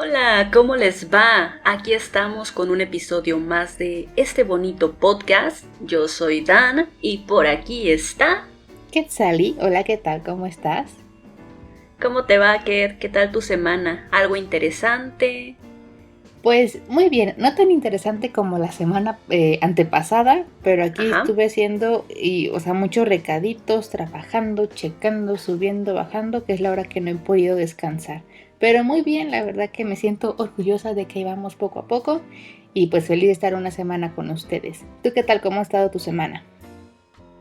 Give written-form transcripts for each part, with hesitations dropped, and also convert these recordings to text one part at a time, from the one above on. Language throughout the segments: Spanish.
Hola, ¿cómo les va? Aquí estamos con un episodio más de este bonito podcast. Yo soy Dan y por aquí está... Quetzali, hola, ¿qué tal? ¿Cómo estás? ¿Cómo te va, Ket? ¿Qué tal tu semana? ¿Algo interesante? Pues muy bien, no tan interesante como la semana antepasada, pero aquí Ajá. estuve haciendo, muchos recaditos, trabajando, checando, subiendo, bajando, que es la hora que no he podido descansar. Pero muy bien, la verdad que me siento orgullosa de que íbamos poco a poco y pues feliz de estar una semana con ustedes. ¿Tú qué tal? ¿Cómo ha estado tu semana?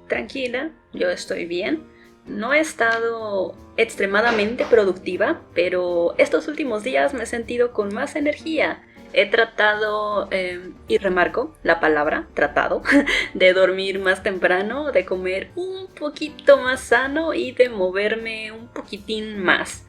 Tranquila, yo estoy bien. No he estado extremadamente productiva, pero estos últimos días me he sentido con más energía. He tratado, y remarco la palabra, tratado, de dormir más temprano, de comer un poquito más sano y de moverme un poquitín más.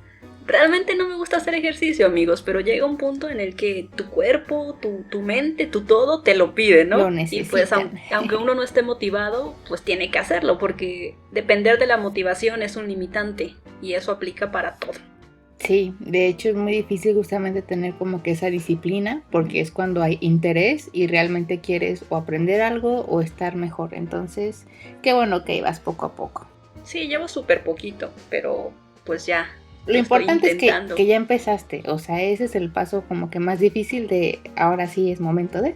Realmente no me gusta hacer ejercicio, amigos, pero llega un punto en el que tu cuerpo, tu mente, tu todo te lo pide, Lo ¿no? Y pues necesitan. aunque uno no esté motivado, pues tiene que hacerlo, porque depender de la motivación es un limitante y eso aplica para todo. Sí, de hecho es muy difícil justamente tener como que esa disciplina porque es cuando hay interés y realmente quieres o aprender algo o estar mejor. Entonces, qué bueno que ibas poco a poco. Sí, llevo súper poquito, pero pues ya, Lo lo estoy importante es intentando. que ya empezaste, o sea, ese es el paso como que más difícil de ahora sí es momento de.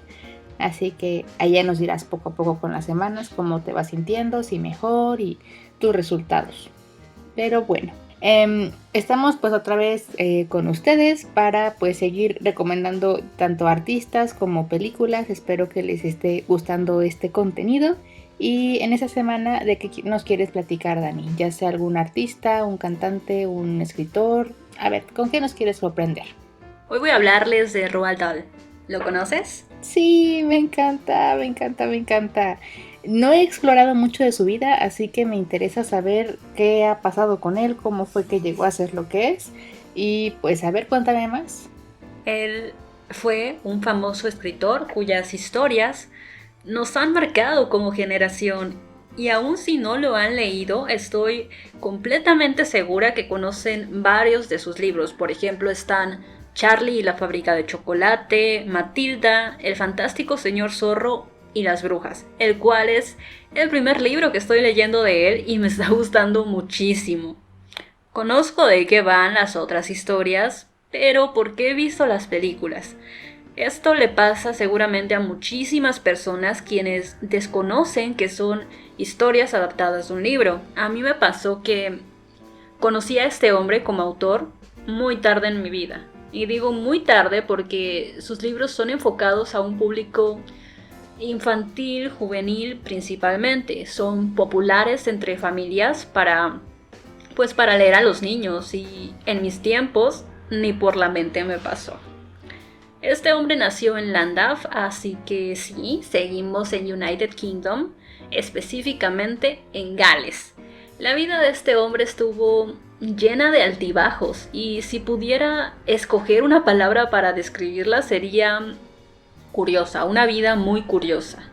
Así que allá nos dirás poco a poco con las semanas cómo te vas sintiendo, si mejor y tus resultados. Pero bueno, estamos pues otra vez con ustedes para pues seguir recomendando tanto artistas como películas. Espero que les esté gustando este contenido. Y en esa semana, ¿de qué nos quieres platicar, Dani? Ya sea algún artista, un cantante, un escritor. A ver, ¿con qué nos quieres sorprender? Hoy voy a hablarles de Roald Dahl. ¿Lo conoces? Sí, me encanta, me encanta, me encanta. No he explorado mucho de su vida, así que me interesa saber qué ha pasado con él, cómo fue que llegó a ser lo que es. Y pues a ver, cuéntame más. Él fue un famoso escritor cuyas historias nos han marcado como generación y aun si no lo han leído, estoy completamente segura que conocen varios de sus libros. Por ejemplo, están Charlie y la fábrica de chocolate, Matilda, El fantástico señor zorro y las brujas, el cual es el primer libro que estoy leyendo de él y me está gustando muchísimo. Conozco de qué van las otras historias, pero porque he visto las películas. Esto le pasa seguramente a muchísimas personas quienes desconocen que son historias adaptadas de un libro. A mí me pasó que conocí a este hombre como autor muy tarde en mi vida. Y digo muy tarde porque sus libros son enfocados a un público infantil, juvenil principalmente. Son populares entre familias para leer a los niños y en mis tiempos ni por la mente me pasó. Este hombre nació en Llandaff, así que sí, seguimos en United Kingdom, específicamente en Gales. La vida de este hombre estuvo llena de altibajos y si pudiera escoger una palabra para describirla sería curiosa, una vida muy curiosa.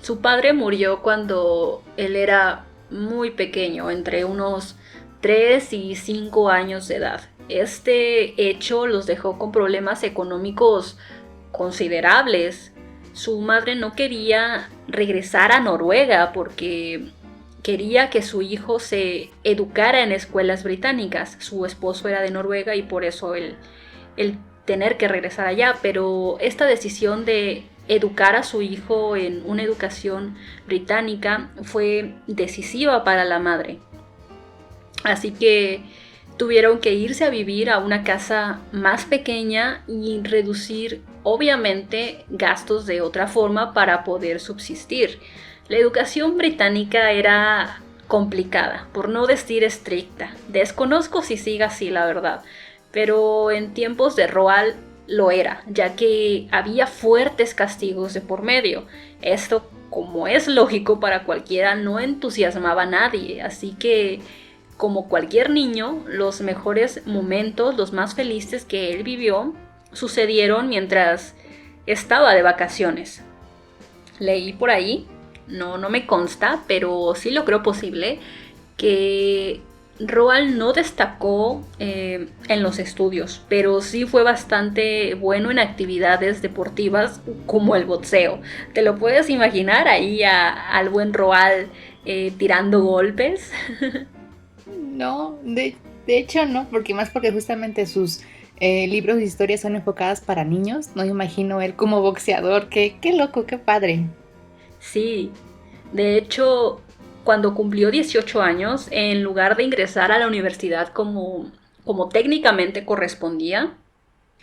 Su padre murió cuando él era muy pequeño, entre unos 3 y 5 años de edad. Este hecho los dejó con problemas económicos considerables. Su madre no quería regresar a Noruega porque quería que su hijo se educara en escuelas británicas. Su esposo era de Noruega y por eso él tener que regresar allá, pero esta decisión de educar a su hijo en una educación británica fue decisiva para la madre. Así que tuvieron que irse a vivir a una casa más pequeña y reducir obviamente gastos de otra forma para poder subsistir. La educación británica era complicada, por no decir estricta. Desconozco si siga así, la verdad, pero en tiempos de Roald lo era, ya que había fuertes castigos de por medio. Esto, como es lógico para cualquiera, no entusiasmaba a nadie, así que como cualquier niño, los mejores momentos, los más felices que él vivió, sucedieron mientras estaba de vacaciones. Leí por ahí, no me consta, pero sí lo creo posible, que Roald no destacó en los estudios, pero sí fue bastante bueno en actividades deportivas como el boxeo. ¿Te lo puedes imaginar ahí al buen Roald tirando golpes? No, de hecho no, porque justamente sus libros de historia son enfocadas para niños. No me imagino él como boxeador. Qué loco, qué padre. Sí, de hecho, cuando cumplió 18 años, en lugar de ingresar a la universidad como técnicamente correspondía,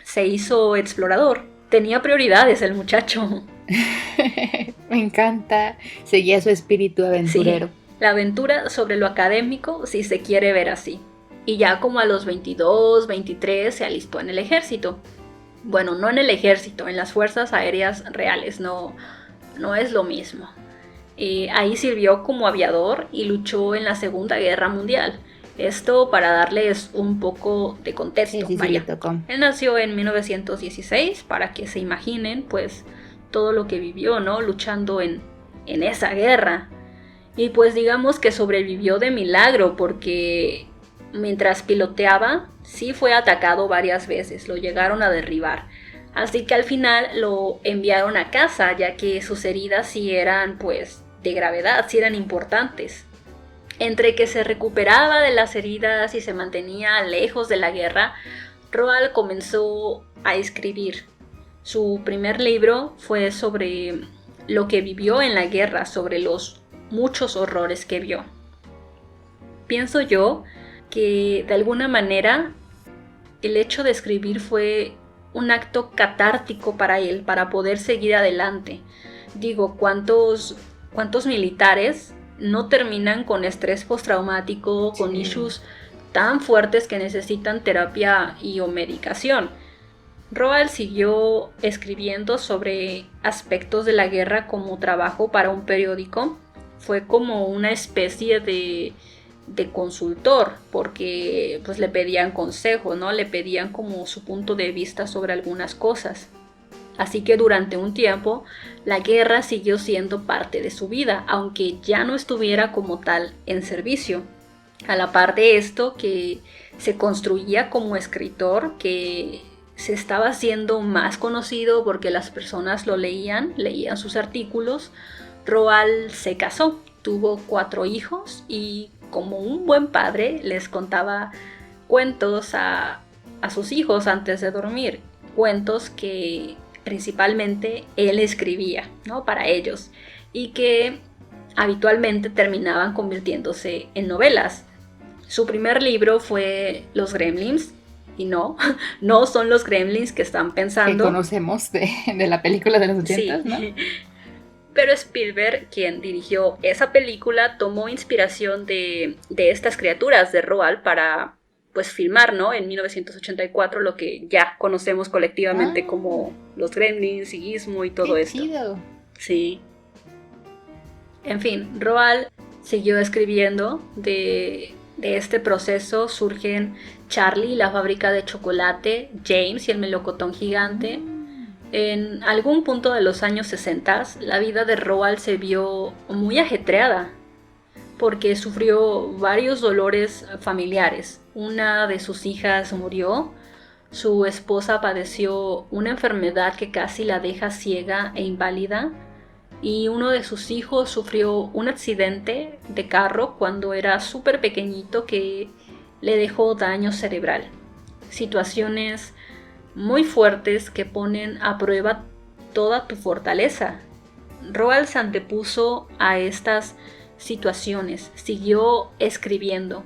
se hizo explorador. Tenía prioridades el muchacho. Me encanta. Seguía su espíritu Sí, aventurero. la aventura sobre lo académico, si se quiere ver así. Y ya como a los 22, 23 se alistó en el ejército. Bueno, no en el ejército, en las fuerzas aéreas reales, no es lo mismo. Ahí sirvió como aviador y luchó en la Segunda Guerra Mundial. Esto para darles un poco de contexto. Sí, le tocó. Él nació en 1916, para que se imaginen pues todo lo que vivió, ¿no? Luchando en esa guerra. Y pues digamos que sobrevivió de milagro porque mientras piloteaba sí fue atacado varias veces, lo llegaron a derribar. Así que al final lo enviaron a casa, ya que sus heridas sí eran pues de gravedad, sí eran importantes. Entre que se recuperaba de las heridas y se mantenía lejos de la guerra, Roald comenzó a escribir. Su primer libro fue sobre lo que vivió en la guerra, sobre los muchos horrores que vio. Pienso yo que de alguna manera el hecho de escribir fue un acto catártico para él, para poder seguir adelante. Digo, ¿cuántos militares no terminan con estrés postraumático, con issues tan fuertes que necesitan terapia y o medicación? Roald siguió escribiendo sobre aspectos de la guerra como trabajo para un periódico. Fue como una especie de consultor, porque pues le pedían consejo, ¿no? Le pedían como su punto de vista sobre algunas cosas. Así que durante un tiempo la guerra siguió siendo parte de su vida, aunque ya no estuviera como tal en servicio. A la par de esto, que se construía como escritor, que se estaba haciendo más conocido porque las personas lo leían sus artículos, Roald se casó, tuvo 4 hijos y como un buen padre les contaba cuentos a sus hijos antes de dormir, cuentos que principalmente él escribía, ¿no? Para ellos, y que habitualmente terminaban convirtiéndose en novelas. Su primer libro fue Los Gremlins, y no son los Gremlins que están pensando. Que conocemos de la película de los 80, sí. ¿No? Pero Spielberg, quien dirigió esa película, tomó inspiración de estas criaturas de Roald para pues filmar, ¿no? En 1984 lo que ya conocemos colectivamente como los Gremlins y Gizmo y todo esto. Chido. Sí. En fin, Roald siguió escribiendo. De este proceso surgen Charlie y la fábrica de chocolate, James y el melocotón gigante. En algún punto de los años 60, la vida de Roald se vio muy ajetreada porque sufrió varios dolores familiares. Una de sus hijas murió, su esposa padeció una enfermedad que casi la deja ciega e inválida, y uno de sus hijos sufrió un accidente de carro cuando era súper pequeñito que le dejó daño cerebral. Situaciones muy fuertes que ponen a prueba toda tu fortaleza. Roald se antepuso a estas situaciones, siguió escribiendo,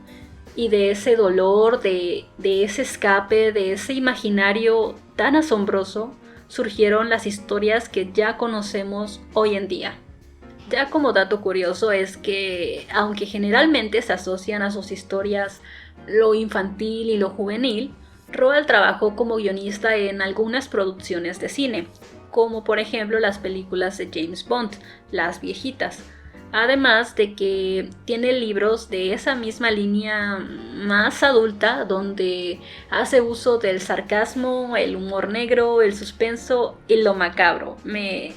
y de ese dolor, de ese escape, de ese imaginario tan asombroso, surgieron las historias que ya conocemos hoy en día. Ya como dato curioso es que, aunque generalmente se asocian a sus historias lo infantil y lo juvenil, Roald trabajó como guionista en algunas producciones de cine, como por ejemplo las películas de James Bond, las viejitas. Además de que tiene libros de esa misma línea más adulta, donde hace uso del sarcasmo, el humor negro, el suspenso y lo macabro. Me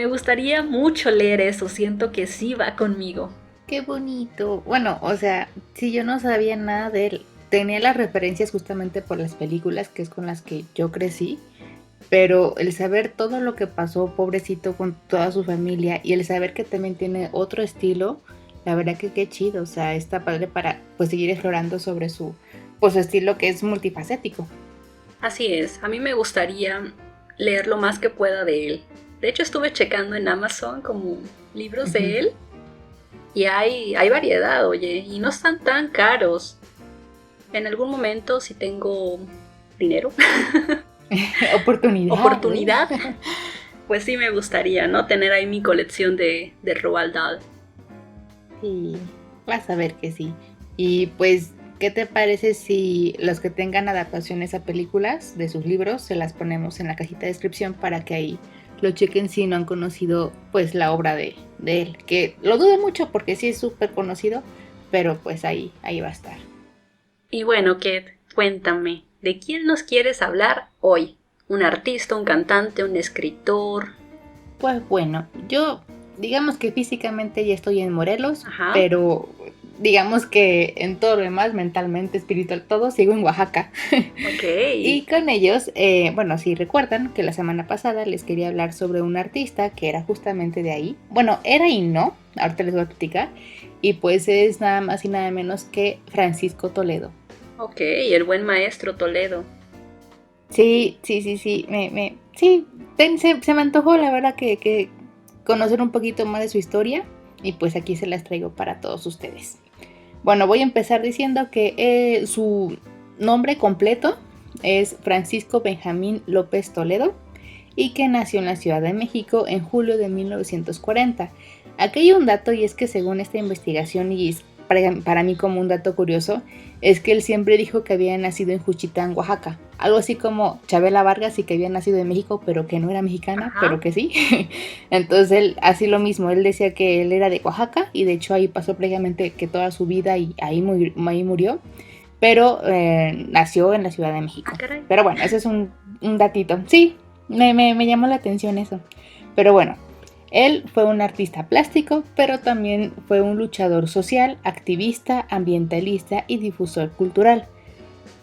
gustaría mucho leer eso, siento que sí va conmigo. Qué bonito. Bueno, o sea, si yo no sabía nada de él, tenía las referencias justamente por las películas, que es con las que yo crecí, pero el saber todo lo que pasó, pobrecito, con toda su familia, y el saber que también tiene otro estilo, la verdad que qué chido, o sea, está padre para pues seguir explorando sobre su, pues su estilo que es multifacético. Así es, a mí me gustaría leer lo más que pueda de él. De hecho, estuve checando en Amazon como libros Ujú. de él y hay variedad, oye, y no están tan caros. En algún momento, si tengo dinero, Oportunidad, ¿eh? oportunidad, pues sí me gustaría, ¿no? Tener ahí mi colección de Roald Dahl. Sí, vas a ver que sí. Y pues, ¿qué te parece si los que tengan adaptaciones a películas de sus libros se las ponemos en la cajita de descripción para que ahí lo chequen si no han conocido pues la obra de él? Que lo dudo mucho porque sí es súper conocido, pero pues ahí va a estar. Y bueno, Ket, cuéntame, ¿de quién nos quieres hablar hoy? ¿Un artista, un cantante, un escritor? Pues bueno, yo digamos que físicamente ya estoy en Morelos, Ajá, pero digamos que en todo lo demás, mentalmente, espiritual, todo, sigo en Oaxaca. ok. Y con ellos, bueno, si recuerdan que la semana pasada les quería hablar sobre un artista que era justamente de ahí. Bueno, era y no, ahorita les voy a platicar. Y pues es nada más y nada menos que Francisco Toledo. Ok, el buen maestro Toledo. Sí, sí, sí, sí, sí, se me antojó la verdad que conocer un poquito más de su historia y pues aquí se las traigo para todos ustedes. Bueno, voy a empezar diciendo que su nombre completo es Francisco Benjamín López Toledo y que nació en la Ciudad de México en julio de 1940. Aquí hay un dato y es que según esta investigación, y es para mí como un dato curioso, es que él siempre dijo que había nacido en Juchitán, Oaxaca. Algo así como Chabela Vargas y que había nacido en México, pero que no era mexicana, pero Ajá. que sí. Entonces él, así lo mismo, él decía que él era de Oaxaca y de hecho ahí pasó prácticamente que toda su vida y ahí murió, pero nació en la Ciudad de Ah, México. caray. Pero bueno, ese es un datito. Sí, me llamó la atención eso. Pero bueno, él fue un artista plástico, pero también fue un luchador social, activista, ambientalista y difusor cultural.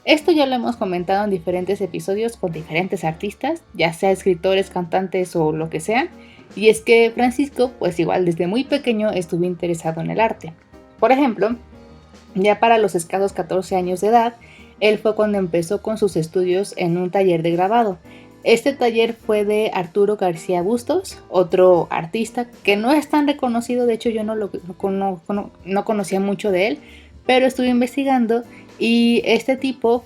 Esto ya lo hemos comentado en diferentes episodios con diferentes artistas, ya sea escritores, cantantes o lo que sea, y es que Francisco, pues igual desde muy pequeño estuvo interesado en el arte. Por ejemplo, ya para los escasos 14 años de edad, él fue cuando empezó con sus estudios en un taller de grabado. Este taller fue de Arturo García Bustos, otro artista que no es tan reconocido, de hecho yo no conocía mucho de él, pero estuve investigando y este tipo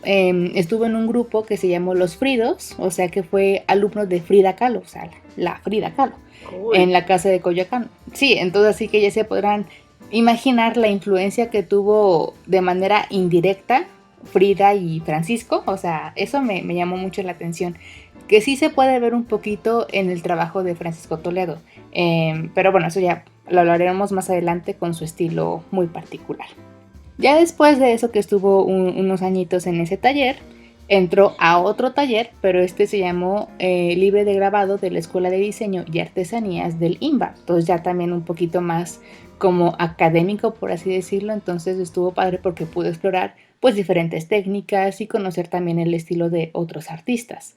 estuvo en un grupo que se llamó Los Fridos, o sea que fue alumno de Frida Kahlo, o sea, la Frida Kahlo, en Cool. la casa de Coyoacán. Sí, entonces así que ya se podrán imaginar la influencia que tuvo de manera indirecta Frida y Francisco, o sea, eso me llamó mucho la atención, que sí se puede ver un poquito en el trabajo de Francisco Toledo, pero bueno, eso ya lo hablaremos más adelante con su estilo muy particular. Ya después de eso que estuvo unos añitos en ese taller, entró a otro taller, pero este se llamó Libre de Grabado de la Escuela de Diseño y Artesanías del INBA. Entonces ya también un poquito más como académico, por así decirlo. Entonces estuvo padre porque pude explorar pues diferentes técnicas y conocer también el estilo de otros artistas.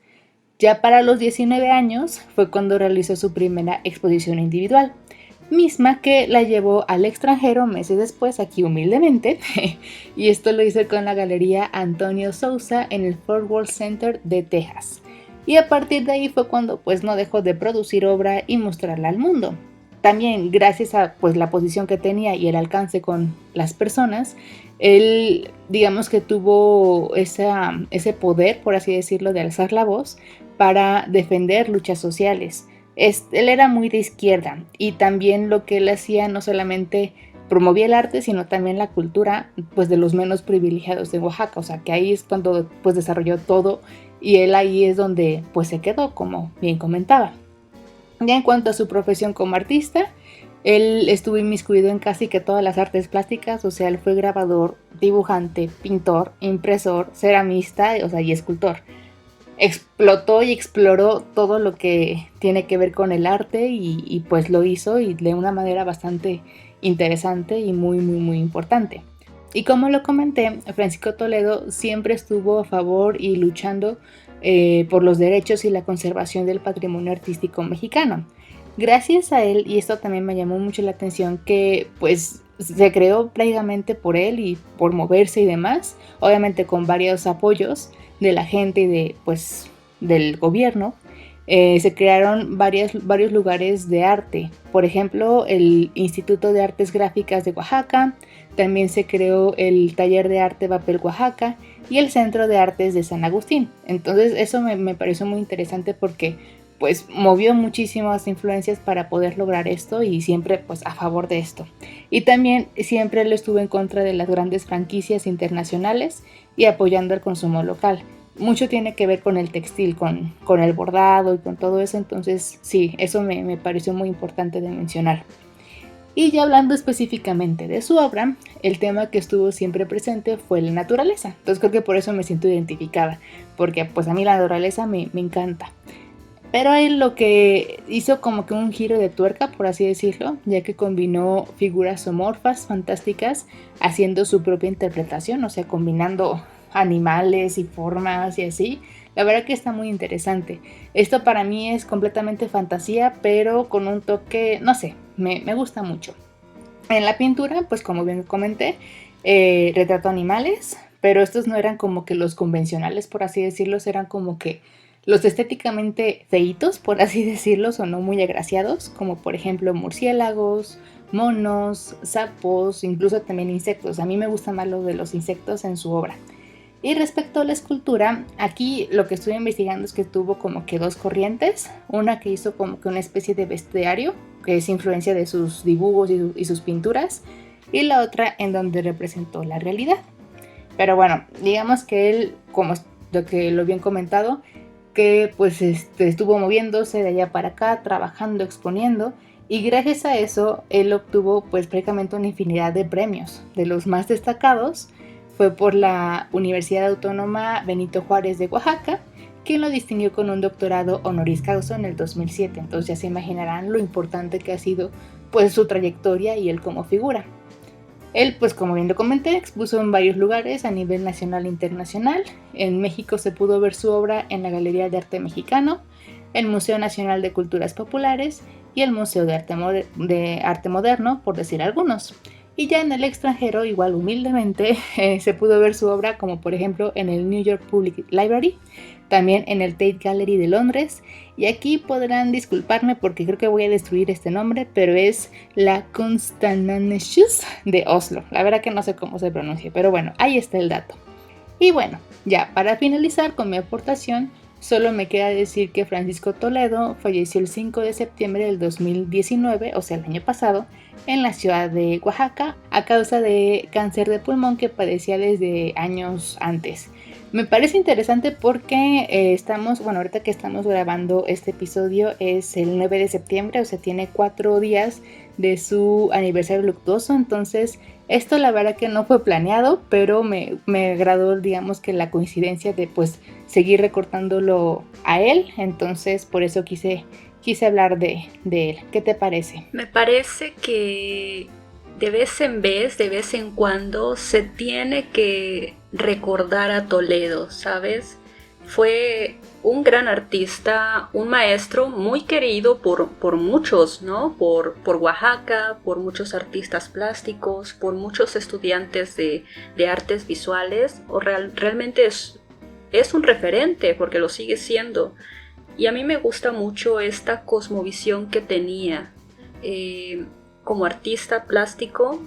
Ya para los 19 años fue cuando realizó su primera exposición individual, misma que la llevó al extranjero meses después, aquí humildemente, y esto lo hizo con la galería Antonio Sousa en el Fort Worth Center de Texas. Y a partir de ahí fue cuando pues no dejó de producir obra y mostrarla al mundo. También gracias a pues la posición que tenía y el alcance con las personas, él digamos que tuvo ese poder, por así decirlo, de alzar la voz para defender luchas sociales. Él era muy de izquierda y también lo que él hacía no solamente promovía el arte, sino también la cultura pues de los menos privilegiados de Oaxaca, o sea que ahí es cuando pues desarrolló todo y él ahí es donde pues se quedó, como bien comentaba. Ya en cuanto a su profesión como artista, él estuvo inmiscuido en casi que todas las artes plásticas, o sea, él fue grabador, dibujante, pintor, impresor, ceramista, o sea, y escultor. Explotó y exploró todo lo que tiene que ver con el arte y pues lo hizo y de una manera bastante interesante y muy, muy, muy importante. Y como lo comenté, Francisco Toledo siempre estuvo a favor y luchando por los derechos y la conservación del patrimonio artístico mexicano. Gracias a él, y esto también me llamó mucho la atención, que pues se creó prácticamente por él y por moverse y demás, obviamente con varios apoyos de la gente y del gobierno. Se crearon varios lugares de arte, por ejemplo el Instituto de Artes Gráficas de Oaxaca, también se creó el Taller de Arte Papel Oaxaca y el Centro de Artes de San Agustín. Entonces eso me pareció muy interesante porque pues movió muchísimas influencias para poder lograr esto y siempre pues a favor de esto. Y también siempre él estuvo en contra de las grandes franquicias internacionales y apoyando el consumo local. Mucho tiene que ver con el textil, con el bordado y con todo eso, entonces sí, eso me pareció muy importante de mencionar. Y ya hablando específicamente de su obra, el tema que estuvo siempre presente fue la naturaleza. Entonces creo que por eso me siento identificada, porque pues a mí la naturaleza me encanta. Pero él lo que hizo como que un giro de tuerca, por así decirlo, ya que combinó figuras zoomorfas fantásticas haciendo su propia interpretación, o sea, combinando animales y formas y así. La verdad que está muy interesante. Esto para mí es completamente fantasía, pero con un toque, no sé, me gusta mucho. En la pintura, pues como bien comenté, retrató animales, pero estos no eran como que los convencionales, por así decirlo, eran como que los estéticamente feitos, por así decirlo, o no muy agraciados, como por ejemplo murciélagos, monos, sapos, incluso también insectos. A mí me gusta más lo de los insectos en su obra. Y respecto a la escultura, aquí lo que estuve investigando es que tuvo como que dos corrientes. Una que hizo como que una especie de bestiario, que es influencia de sus dibujos y sus pinturas, y la otra en donde representó la realidad. Pero bueno, digamos que él, como lo que lo bien comentado, que pues estuvo moviéndose de allá para acá, trabajando, exponiendo, y gracias a eso él obtuvo pues prácticamente una infinidad de premios. De los más destacados fue por la Universidad Autónoma Benito Juárez de Oaxaca, quien lo distinguió con un doctorado honoris causa en el 2007. Entonces ya se imaginarán lo importante que ha sido pues su trayectoria y él como figura. Él, pues como bien lo comenté, expuso en varios lugares a nivel nacional e internacional. En México se pudo ver su obra en la Galería de Arte Mexicano, el Museo Nacional de Culturas Populares y el Museo de Arte Moderno, por decir algunos. Y ya en el extranjero, igual humildemente, se pudo ver su obra como por ejemplo en el New York Public Library, también en el Tate Gallery de Londres, y aquí podrán disculparme porque creo que voy a destruir este nombre, pero es la Kunstnernes de Oslo. La verdad que no sé cómo se pronuncia, pero bueno, ahí está el dato. Y bueno, ya para finalizar con mi aportación, solo me queda decir que Francisco Toledo falleció el 5 de septiembre del 2019, o sea el año pasado, en la ciudad de Oaxaca a causa de cáncer de pulmón que padecía desde años antes. Me parece interesante porque ahorita que estamos grabando este episodio es el 9 de septiembre, o sea tiene 4 días de su aniversario luctuoso, entonces esto la verdad que no fue planeado, pero me agradó digamos que la coincidencia de pues seguir recordándolo a él, entonces por eso quise hablar de él. ¿Qué te parece? Me parece que de vez en cuando, se tiene que recordar a Toledo, ¿sabes? Fue un gran artista, un maestro muy querido por muchos, ¿no? Por Oaxaca, por muchos artistas plásticos, por muchos estudiantes de artes visuales. Realmente es un referente porque lo sigue siendo. Y a mí me gusta mucho esta cosmovisión que tenía. Como artista plástico,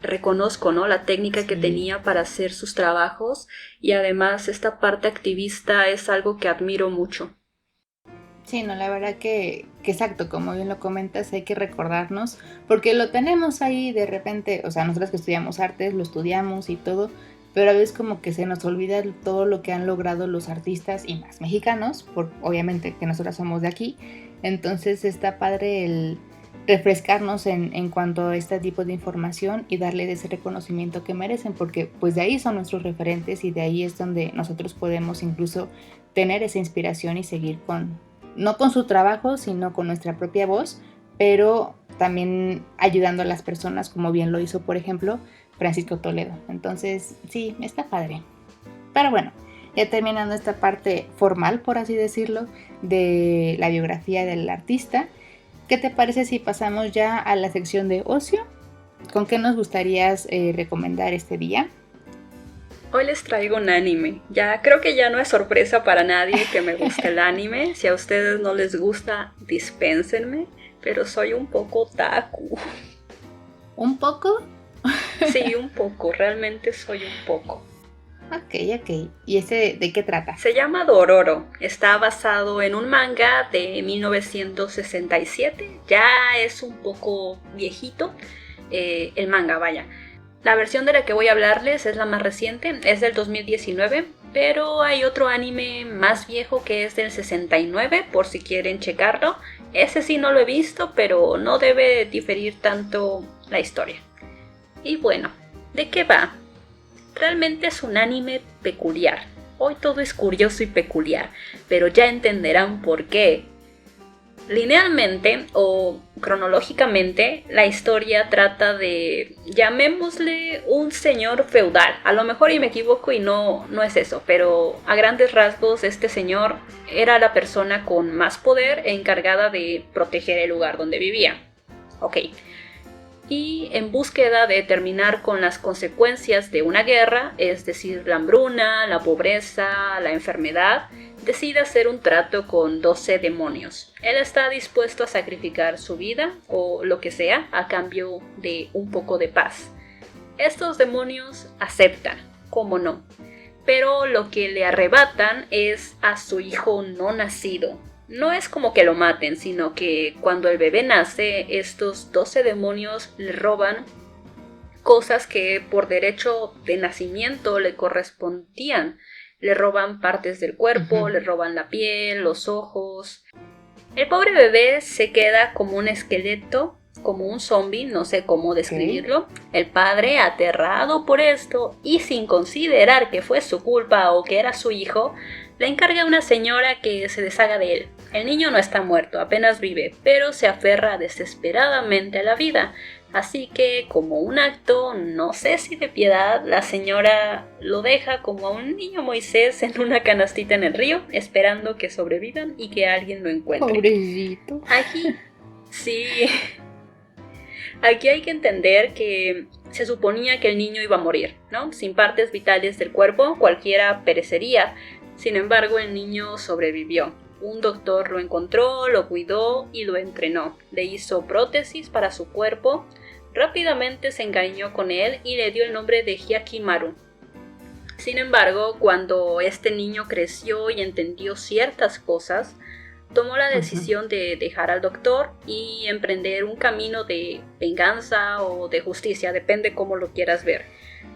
reconozco, ¿no?, la técnica que tenía para hacer sus trabajos, y además esta parte activista es algo que admiro mucho. Sí, no, la verdad que exacto, como bien lo comentas, hay que recordarnos, porque lo tenemos ahí de repente, o sea, nosotros que estudiamos artes, lo estudiamos y todo, pero a veces como que se nos olvida todo lo que han logrado los artistas y más mexicanos, obviamente que nosotros somos de aquí, entonces está padre el refrescarnos en cuanto a este tipo de información y darle ese reconocimiento que merecen, porque pues de ahí son nuestros referentes y de ahí es donde nosotros podemos incluso tener esa inspiración y seguir no con su trabajo, sino con nuestra propia voz, pero también ayudando a las personas, como bien lo hizo, por ejemplo, Francisco Toledo. Entonces, sí, está padre. Pero bueno, ya terminando esta parte formal, por así decirlo, de la biografía del artista, ¿qué te parece si pasamos ya a la sección de ocio? ¿Con qué nos gustaría recomendar este día? Hoy les traigo un anime. Ya creo que ya no es sorpresa para nadie que me guste el anime. Si a ustedes no les gusta, dispénsenme, pero soy un poco otaku. ¿Un poco? Sí, un poco, realmente soy un poco. Ok. ¿Y ese de qué trata? Se llama Dororo. Está basado en un manga de 1967. Ya es un poco viejito. El manga, vaya. La versión de la que voy a hablarles es la más reciente, es del 2019, pero hay otro anime más viejo que es del 69, por si quieren checarlo. Ese sí no lo he visto, pero no debe diferir tanto la historia. Y bueno, ¿de qué va? Realmente es un anime peculiar. Hoy todo es curioso y peculiar, pero ya entenderán por qué. Linealmente o cronológicamente, la historia trata de, llamémosle, un señor feudal. A lo mejor y me equivoco y no es eso, pero a grandes rasgos este señor era la persona con más poder e encargada de proteger el lugar donde vivía. Ok. Y en búsqueda de terminar con las consecuencias de una guerra, es decir, la hambruna, la pobreza, la enfermedad, decide hacer un trato con 12 demonios. Él está dispuesto a sacrificar su vida o lo que sea a cambio de un poco de paz. Estos demonios aceptan, cómo no, pero lo que le arrebatan es a su hijo no nacido. No es como que lo maten, sino que cuando el bebé nace, estos 12 demonios le roban cosas que por derecho de nacimiento le correspondían. Le roban partes del cuerpo, le roban la piel, los ojos. El pobre bebé se queda como un esqueleto, como un zombie, no sé cómo describirlo. El padre, aterrado por esto y sin considerar que fue su culpa o que era su hijo, le encarga a una señora que se deshaga de él. El niño no está muerto, apenas vive, pero se aferra desesperadamente a la vida. Así que, como un acto, no sé si de piedad, la señora lo deja como a un niño Moisés en una canastita en el río, esperando que sobrevivan y que alguien lo encuentre. Pobrecito. Aquí, sí. Aquí hay que entender que se suponía que el niño iba a morir, ¿no? Sin partes vitales del cuerpo, cualquiera perecería. Sin embargo, el niño sobrevivió. Un doctor lo encontró, lo cuidó y lo entrenó. Le hizo prótesis para su cuerpo. Rápidamente se encariñó con él y le dio el nombre de Hyakimaru. Sin embargo, cuando este niño creció y entendió ciertas cosas, tomó la decisión de dejar al doctor y emprender un camino de venganza o de justicia, depende cómo lo quieras ver.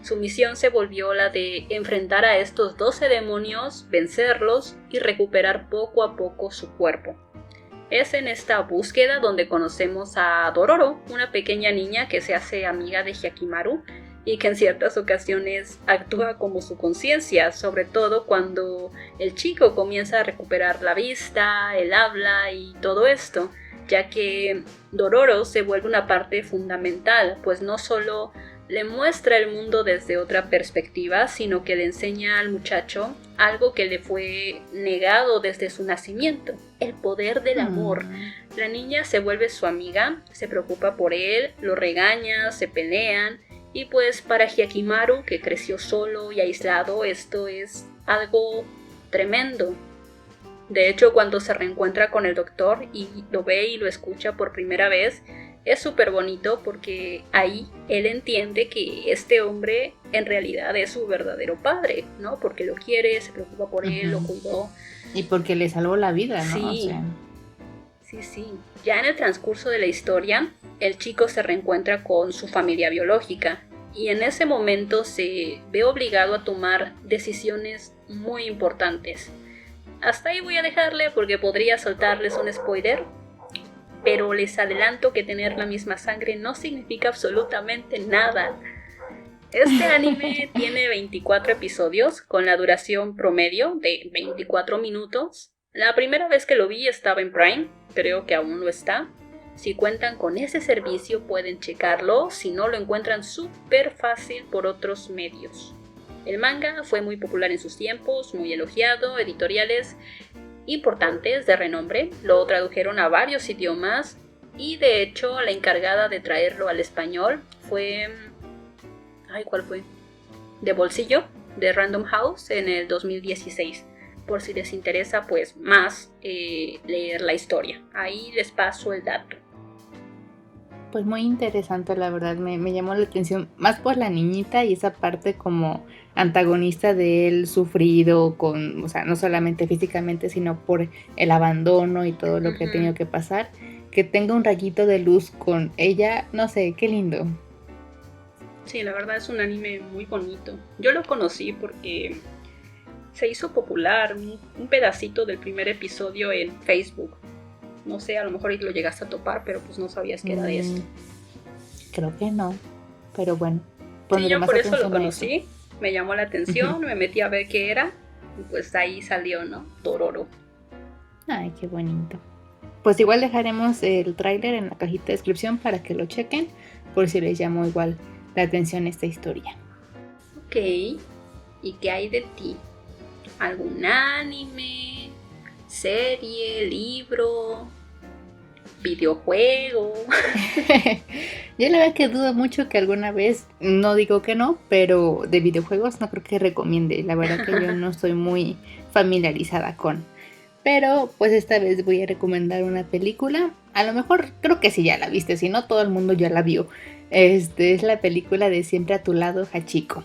Su misión se volvió la de enfrentar a estos 12 demonios, vencerlos y recuperar poco a poco su cuerpo. Es en esta búsqueda donde conocemos a Dororo, una pequeña niña que se hace amiga de Hyakimaru y que en ciertas ocasiones actúa como su conciencia, sobre todo cuando el chico comienza a recuperar la vista, el habla y todo esto, ya que Dororo se vuelve una parte fundamental, pues no solo le muestra el mundo desde otra perspectiva, sino que le enseña al muchacho algo que le fue negado desde su nacimiento, el poder del amor. La niña se vuelve su amiga, se preocupa por él, lo regaña, se pelean, y pues para Hyakimaru, que creció solo y aislado, esto es algo tremendo. De hecho, cuando se reencuentra con el doctor y lo ve y lo escucha por primera vez, es súper bonito porque ahí él entiende que este hombre en realidad es su verdadero padre, ¿no? Porque lo quiere, se preocupa por él, lo cuidó. Y porque le salvó la vida, ¿no? Sí, o sea... sí. Ya en el transcurso de la historia, el chico se reencuentra con su familia biológica y en ese momento se ve obligado a tomar decisiones muy importantes. Hasta ahí voy a dejarle porque podría soltarles un spoiler, pero les adelanto que tener la misma sangre no significa absolutamente nada. Este anime tiene 24 episodios con la duración promedio de 24 minutos. La primera vez que lo vi estaba en Prime, creo que aún lo está. Si cuentan con ese servicio pueden checarlo, si no lo encuentran súper fácil por otros medios. El manga fue muy popular en sus tiempos, muy elogiado, editoriales importantes de renombre lo tradujeron a varios idiomas y de hecho la encargada de traerlo al español fue... ¿cuál fue? De Bolsillo, de Random House en el 2016. Por si les interesa pues más leer la historia. Ahí les paso el dato. Pues muy interesante, la verdad, me llamó la atención, más por la niñita y esa parte como antagonista de él sufrido, o sea, no solamente físicamente, sino por el abandono y todo lo que ha tenido que pasar, que tenga un rayito de luz con ella, no sé, qué lindo. Sí, la verdad es un anime muy bonito. Yo lo conocí porque se hizo popular un pedacito del primer episodio en Facebook. No sé, a lo mejor lo llegaste a topar, pero pues no sabías que era de esto. Creo que no, pero bueno. Sí, yo por eso lo conocí, me llamó la atención, me metí a ver qué era, y pues ahí salió, ¿no? Dororo. Ay, qué bonito. Pues igual dejaremos el tráiler en la cajita de descripción para que lo chequen, por si les llamó igual la atención esta historia. Ok, ¿y qué hay de ti? ¿Algún anime, serie, libro, videojuego? Yo la verdad que dudo mucho que alguna vez, no digo que no, pero de videojuegos no creo que recomiende. La verdad que yo no estoy muy familiarizada con. Pero pues esta vez voy a recomendar una película. A lo mejor creo que sí ya la viste, si no todo el mundo ya la vio. Es la película de Siempre a tu lado, Hachiko.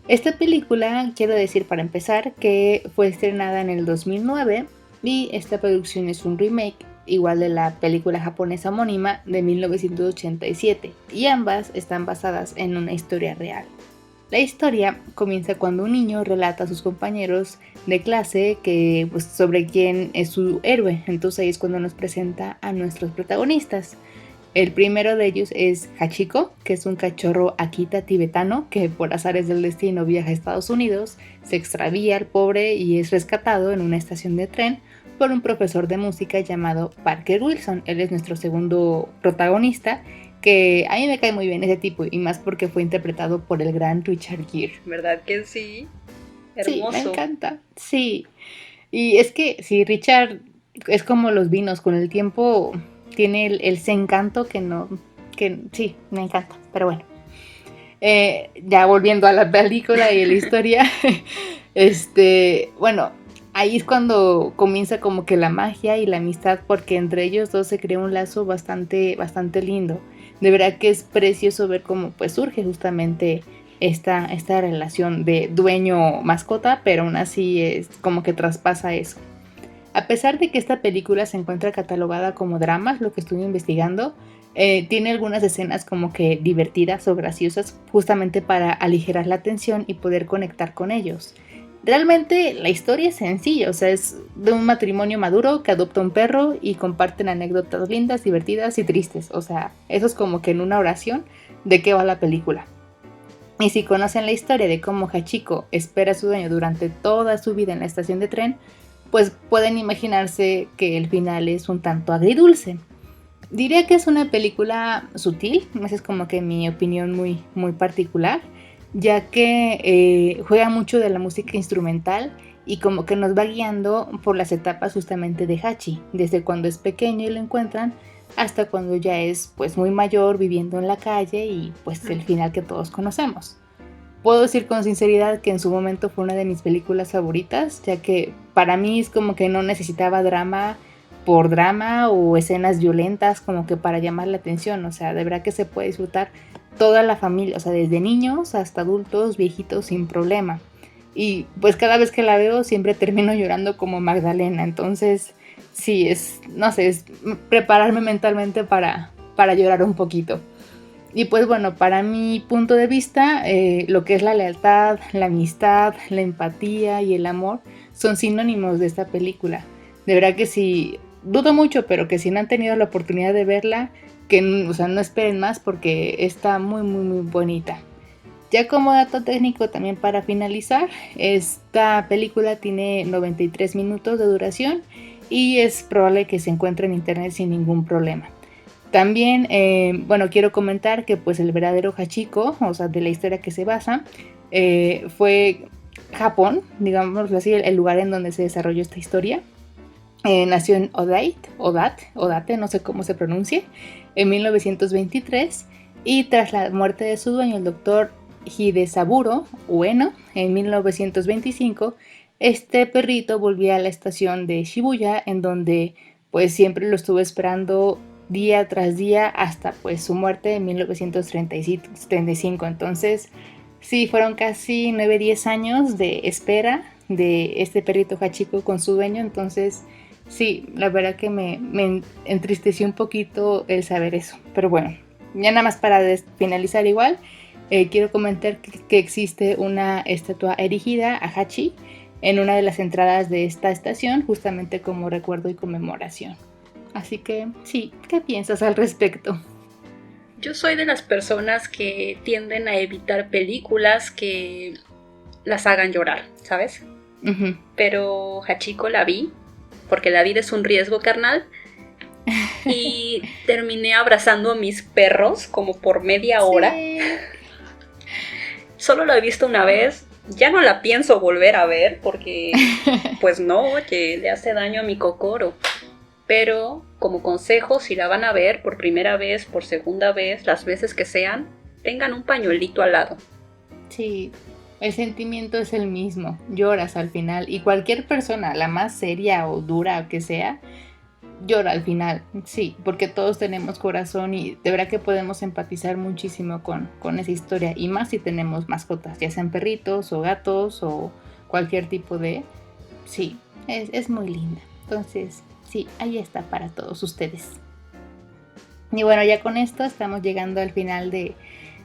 Esta película, quiero decir para empezar, que fue estrenada en el 2009 y esta producción es un remake igual de la película japonesa homónima de 1987 y ambas están basadas en una historia real. La historia comienza cuando un niño relata a sus compañeros de clase que, pues, sobre quién es su héroe, entonces ahí es cuando nos presenta a nuestros protagonistas. El primero de ellos es Hachiko, que es un cachorro akita tibetano que por azares del destino viaja a Estados Unidos, se extravía al pobre y es rescatado en una estación de tren por un profesor de música llamado Parker Wilson. Él es nuestro segundo protagonista, que a mí me cae muy bien ese tipo, y más porque fue interpretado por el gran Richard Gere. ¿Verdad que sí? Hermoso. Sí, me encanta, sí. Y es que sí, Richard es como los vinos, con el tiempo tiene el encanto que sí, me encanta, pero bueno. Ya volviendo a la película y a la historia, bueno, ahí es cuando comienza como que la magia y la amistad, porque entre ellos dos se crea un lazo bastante, bastante lindo. De verdad que es precioso ver cómo pues surge justamente esta relación de dueño-mascota, pero aún así es como que traspasa eso. A pesar de que esta película se encuentra catalogada como drama, lo que estuve investigando, tiene algunas escenas como que divertidas o graciosas justamente para aligerar la tensión y poder conectar con ellos. Realmente la historia es sencilla, o sea, es de un matrimonio maduro que adopta un perro y comparten anécdotas lindas, divertidas y tristes. O sea, eso es como que en una oración de qué va la película. Y si conocen la historia de cómo Hachiko espera a su dueño durante toda su vida en la estación de tren, pues pueden imaginarse que el final es un tanto agridulce. Diría que es una película sutil, esa es como que mi opinión muy, muy particular, ya que juega mucho de la música instrumental y como que nos va guiando por las etapas justamente de Hachi, desde cuando es pequeño y lo encuentran hasta cuando ya es pues muy mayor viviendo en la calle y pues el final que todos conocemos. Puedo decir con sinceridad que en su momento fue una de mis películas favoritas, ya que para mí es como que no necesitaba drama por drama o escenas violentas como que para llamar la atención, o sea, de verdad que se puede disfrutar toda la familia, o sea, desde niños hasta adultos, viejitos, sin problema. Y pues cada vez que la veo siempre termino llorando como Magdalena, entonces sí, no sé, es prepararme mentalmente para llorar un poquito. Y pues bueno, para mi punto de vista, lo que es la lealtad, la amistad, la empatía y el amor son sinónimos de esta película. De verdad que sí, dudo mucho, pero que si no han tenido la oportunidad de verla, o sea, no esperen más porque está muy, muy, muy bonita. Ya como dato técnico también para finalizar, esta película tiene 93 minutos de duración y es probable que se encuentre en internet sin ningún problema. También, bueno, quiero comentar que pues el verdadero Hachiko, o sea, de la historia que se basa, fue Japón, digamos así, el lugar en donde se desarrolló esta historia. Nació en Odate, no sé cómo se pronuncie, en 1923, y tras la muerte de su dueño, el doctor Hidesaburo Ueno, en 1925, este perrito volvió a la estación de Shibuya, en donde pues siempre lo estuvo esperando día tras día hasta pues su muerte en 1935. Entonces, sí, fueron casi 9-10 años de espera de este perrito Hachiko con su dueño. Entonces, sí, la verdad que me entristeció un poquito el saber eso. Pero bueno, ya nada más para finalizar igual, quiero comentar que existe una estatua erigida a Hachi en una de las entradas de esta estación, justamente como recuerdo y conmemoración. Así que sí, ¿qué piensas al respecto? Yo soy de las personas que tienden a evitar películas que las hagan llorar, ¿sabes? Uh-huh. Pero Hachiko la vi, porque la vida es un riesgo, carnal. Y terminé abrazando a mis perros como por media hora. Sí. Solo la he visto una vez. Ya no la pienso volver a ver porque, pues no, oye, le hace daño a mi cocoro. Pero como consejo, si la van a ver por primera vez, por segunda vez, las veces que sean, tengan un pañuelito al lado. Sí, el sentimiento es el mismo, lloras al final, y cualquier persona, la más seria o dura que sea, llora al final, sí, porque todos tenemos corazón y de verdad que podemos empatizar muchísimo con esa historia, y más si tenemos mascotas, ya sean perritos o gatos o cualquier tipo de... Sí, es muy linda. Entonces, sí, ahí está para todos ustedes. Y bueno, ya con esto estamos llegando al final de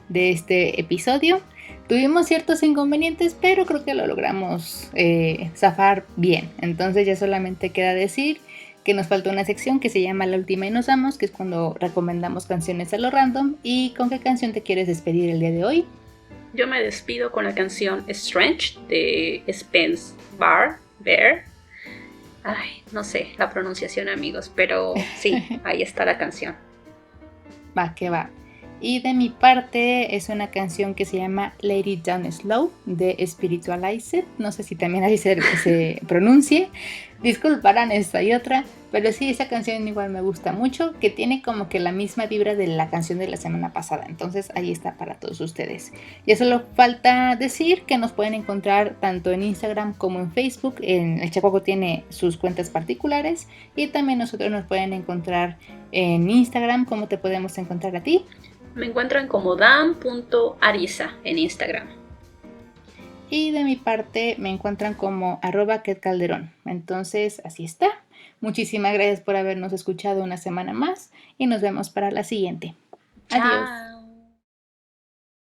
este episodio. Tuvimos ciertos inconvenientes, pero creo que lo logramos zafar bien. Entonces ya solamente queda decir que nos falta una sección que se llama La Última y Nos Vamos, que es cuando recomendamos canciones a lo random. ¿Y con qué canción te quieres despedir el día de hoy? Yo me despido con la canción Strange de Spence Bear. Ay, no sé la pronunciación, amigos, pero sí, ahí está la canción. Va, que va. Y de mi parte es una canción que se llama Lay It Down Slow de Spiritualized. No sé si también así se pronuncie. Disculparán esta y otra. Pero sí, esa canción igual me gusta mucho. Que tiene como que la misma vibra de la canción de la semana pasada. Entonces ahí está para todos ustedes. Ya solo falta decir que nos pueden encontrar tanto en Instagram como en Facebook. El Chacuaco tiene sus cuentas particulares. Y también nosotros nos pueden encontrar en Instagram. ¿Cómo te podemos encontrar a ti? Me encuentran como dan.ariza en Instagram. Y de mi parte me encuentran como @ketcalderón. Entonces, así está. Muchísimas gracias por habernos escuchado una semana más y nos vemos para la siguiente. Chao. Adiós.